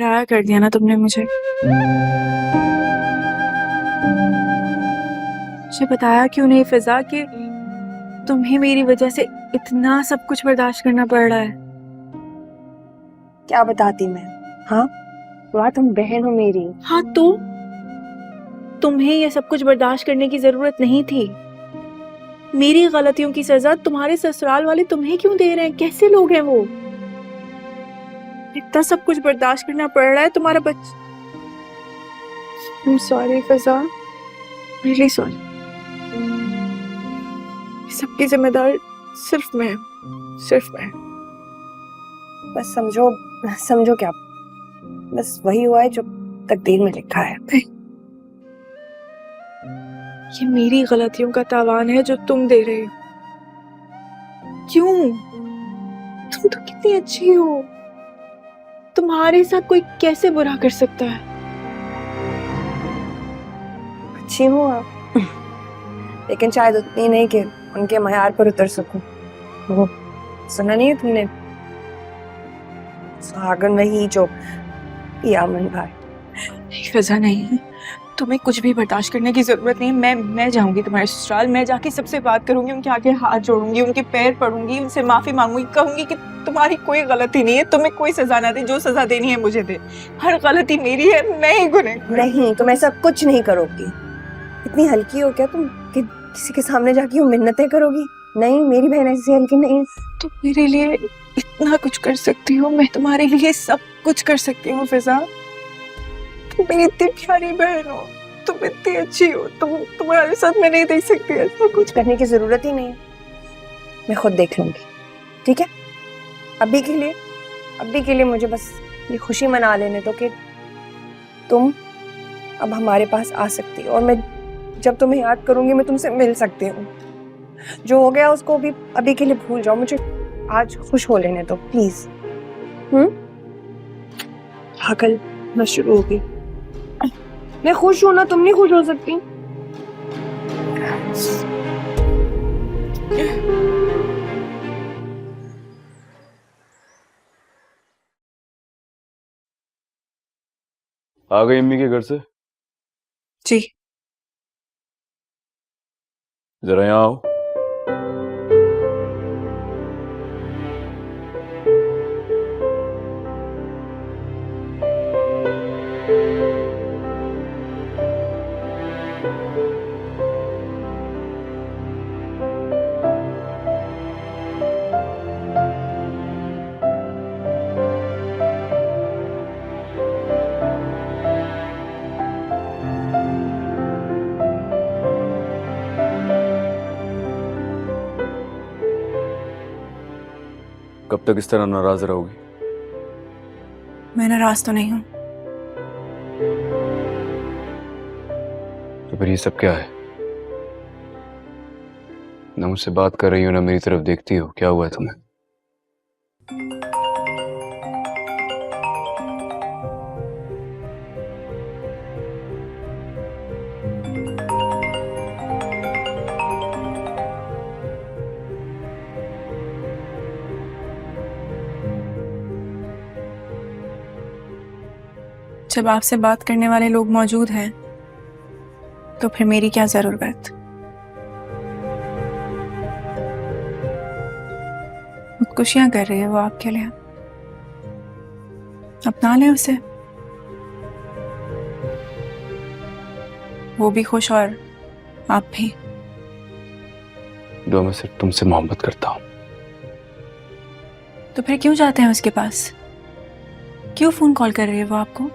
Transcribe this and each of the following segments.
पराया कर दिया ना तुमने मुझे बताया क्यों नहीं फिजा कि तुम्हें मेरी वजह से इतना सब कुछ बर्दाश्त करना पड़ रहा है। क्या बताती मैं? हाँ वाह, तुम बहन हो मेरी। हाँ तो तुम्हें ये सब कुछ बर्दाश्त करने की जरूरत नहीं थी। मेरी गलतियों की सजा तुम्हारे ससुराल वाले तुम्हें क्यों दे रहे हैं? कैसे लोग हैं वो? इतना सब कुछ बर्दाश्त करना पड़ रहा है तुम्हारा बच्चा। I'm sorry Fiza, really sorry। सबकी जिम्मेदार सिर्फ मैं, सिर्फ मैं। बस समझो, समझो क्या, बस वही हुआ है जो तकदीर में लिखा है। ये मेरी गलतियों का तावान है जो तुम दे रहे हो। क्यों? तुम तो कितनी अच्छी हो, तुम्हारे साथ कोई कैसे बुरा कर सकता है? अच्छी हो आप, लेकिन शायद उतनी नहीं कि उनके मयार पर उतर सकूं। वो सुना नहीं है तुमने, सुहागन वही जो यामन भाई। फिजा नहीं, तुम्हें कुछ भी बर्दाश्त करने की जरूरत नहीं। मैं जाऊंगी तुम्हारे ससुराल, मैं जाके सबसे बात करूंगी, उनके आगे हाथ जोड़ूंगी, उनके पैर पड़ूंगी, उनसे माफी मांगूंगी, कहूंगी कि तुम्हारी कोई गलती नहीं है, तुम्हें कोई सजा ना दे, जो सजा देनी है मुझे दे, हर गलती मेरी है, मैं ही गुनहगार। नहीं, तुम ऐसा कुछ नहीं करोगी। इतनी हल्की हो क्या तुम कि किसी के सामने जाके यूं मिन्नतें करोगी? नहीं, मेरी बहन ऐसी हल्की नहीं। तुम मेरे लिए इतना कुछ कर सकती हो, मैं तुम्हारे लिए सब कुछ कर सकती हूँ फिजा। तुम मेरी इतनी प्यारी बहन हो, तुम इतनी अच्छी हो, तुम्हारे साथ मैं नहीं देख सकती ऐसा कुछ। करने की जरूरत ही नहीं है, मैं खुद देख लूंगी, ठीक है? अभी के लिए मुझे बस ये खुशी मना लेने दो कि तुम अब हमारे पास आ सकती हो, और मैं जब तुम्हें याद करूंगी मैं तुमसे मिल सकती हूँ। जो हो गया उसको भी अभी के लिए भूल जाओ, मुझे आज खुश हो लेने दो प्लीज। पागल मैं शुरू हो गई। मैं खुश हूं ना, तुम नहीं खुश हो सकती? आ गई अम्मी के घर से? जी। जरा यहाँ आओ। कब तक इस तरह नाराज रहोगी? मैं नाराज तो नहीं हूँ। तो फिर ये सब क्या है? ना मुझसे बात कर रही हो, ना मेरी तरफ देखती हो, क्या हुआ है तुम्हें? जब आपसे बात करने वाले लोग मौजूद हैं तो फिर मेरी क्या जरूरत? खुदकुशियां कर रही है वो आपके लिए, अपना लें उसे, वो भी खुश और आप भी। जो मैं सिर्फ तुमसे मोहब्बत करता हूँ। तो फिर क्यों जाते हैं उसके पास? क्यों फोन कॉल कर रही है वो आपको?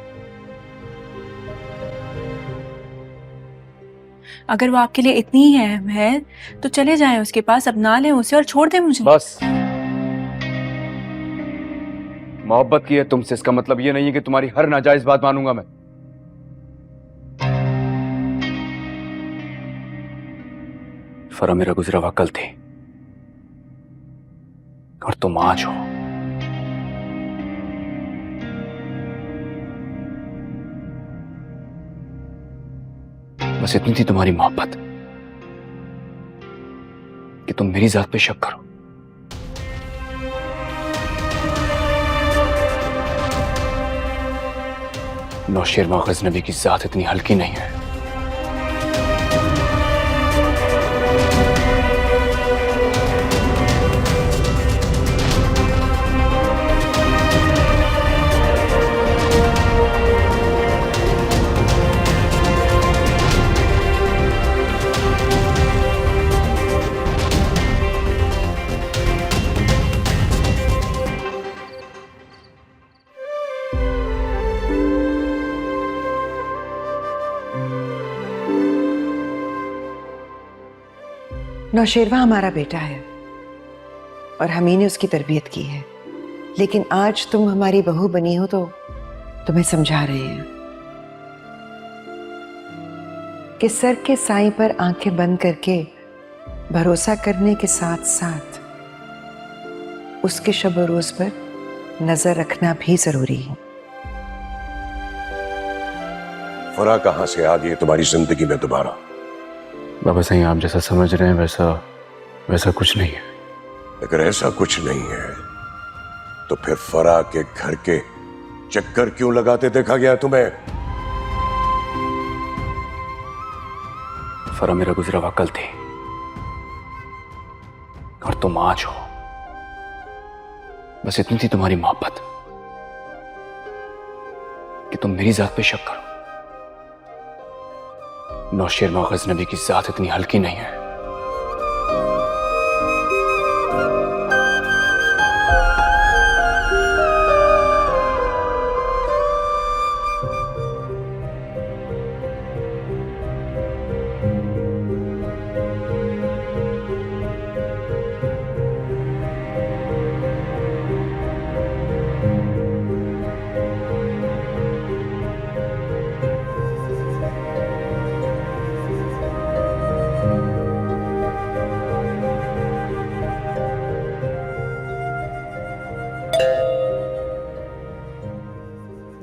अगर वो आपके लिए इतनी ही अहम है तो चले जाएं उसके पास, अपना लें उसे और छोड़ दें मुझे। बस मोहब्बत की है तुमसे, इसका मतलब ये नहीं है कि तुम्हारी हर नाजायज बात मानूंगा मैं। फरा मेरा गुजरा हुआ कल थी और तुम आज हो। बस इतनी थी तुम्हारी मोहब्बत कि तुम मेरी जात पे शक करो। नौशेरमा गजनबी की जात इतनी हल्की नहीं है। नौशेरवा हमारा बेटा है और हम ही ने उसकी तरबियत की है, लेकिन आज तुम हमारी बहू बनी हो तो तुम्हें समझा रहे हैं कि सर के साईं पर आंखें बंद करके भरोसा करने के साथ साथ उसके शब रोज पर नजर रखना भी जरूरी है। फरा कहां से आ गई तुम्हारी जिंदगी में दोबारा? बाबा साईं, आप जैसा समझ रहे हैं वैसा कुछ नहीं है। अगर ऐसा कुछ नहीं है तो फिर फरा के घर के चक्कर क्यों लगाते देखा गया तुम्हें? फरा मेरा गुजरा हुआ कल थी और तुम आज हो। बस इतनी थी तुम्हारी मोहब्बत कि तुम मेरी जात पे शक करो। नौशेरमा गजनबी की जात इतनी हल्की नहीं है।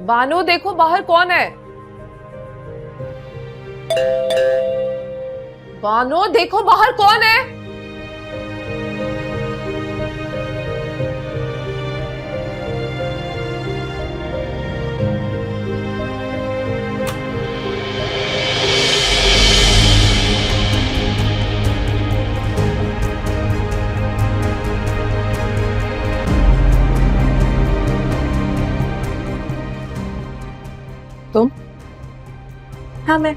बानो, देखो बाहर कौन है। बानो, देखो बाहर कौन है। हाँ, मैं